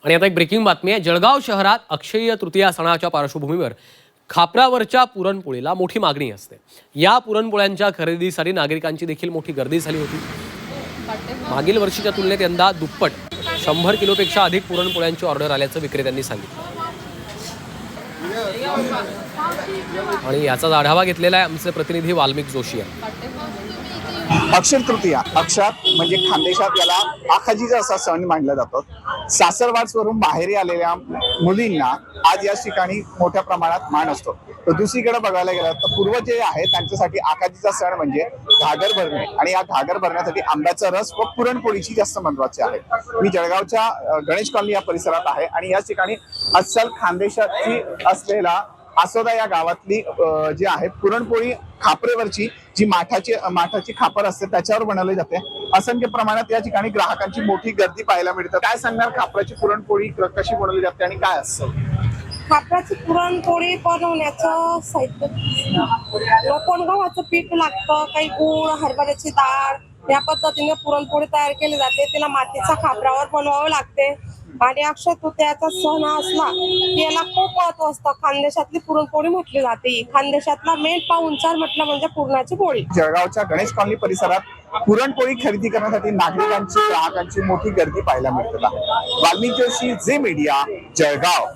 आणि आता एक ब्रेकिंग बातमी आहे। जळगाव शहरात अक्षय्य तृतीया सणाच्या पार्श्वभूमीवर खापरावरच्या पुरणपोळीला मोठी मागणी असते। या पुरणपोळ्यांच्या खरेदीसाठी नागरिकांची देखील मोठी गर्दी झाली होती। मागील वर्षीच्या तुलनेत यंदा दुप्पट 100 किलोपेक्षा अधिक पुरणपोळ्यांची ऑर्डर आल्याचं विक्रेत्यांनी सांगितलं। आणि याचा आढावा घेतलेला आहे आमचे प्रतिनिधी वाल्मिक जोशी यांनी। अक्षय तृतीया, अक्षात म्हणजे खानदेशात याला आखाजीचा असा सण मानला जातो। सासरवाडवरून बाहेर आलेल्या मुलींना आज या ठिकाणी मोठ्या प्रमाणात मान असतो। तर दुसरीकडे बघायला गेलं तर पूर्व जे आहे त्यांच्यासाठी आखाजीचा सण म्हणजे घागर भरणे, आणि या घागर भरण्यासाठी आंब्याचा रस व पुरणपोळीची जास्त महत्वाची आहे। मी जळगावच्या गणेश कॉलनी या परिसरात आहे आणि या ठिकाणी अस्सल खानदेशाची असलेला आसोदा या गावातली जी आहे पुरणपोळी खापरेवरची जी माठाची खापर असते त्याच्यावर बनवली जाते। असंख्य प्रमाणात या ठिकाणी ग्राहकांची मोठी गर्दी पाहायला मिळते। काय सांगणार, खापराची पुरणपोळी कशी बनवली जाते आणि काय असतं? खापराची पुरणपोळी बनवण्याचं साहित्य लोकण गव्हाचं पीठ लागतं, काही गूळ, हरभऱ्याची डाळ, या पद्धतीने पुरणपोळी तयार केली जाते। तिला मातीच्या खापरावर बनवावं लागते। आणि अक्षय तृतीयाचा सण असला की याला खूप महत्व असतं। खानदेशातली पुरणपोळी म्हटली जाते। खानदेशातला मेन पाहुणचार म्हटलं म्हणजे पुरणाची पोळी। जळगावच्या गणेश कॉलनी परिसरात पुरणपोळी खरेदी करण्यासाठी नागरिकांची, ग्राहकांची मोठी गर्दी पाहायला मिळते आहे। वाल्मिक जोशी, झी मीडिया, जळगाव।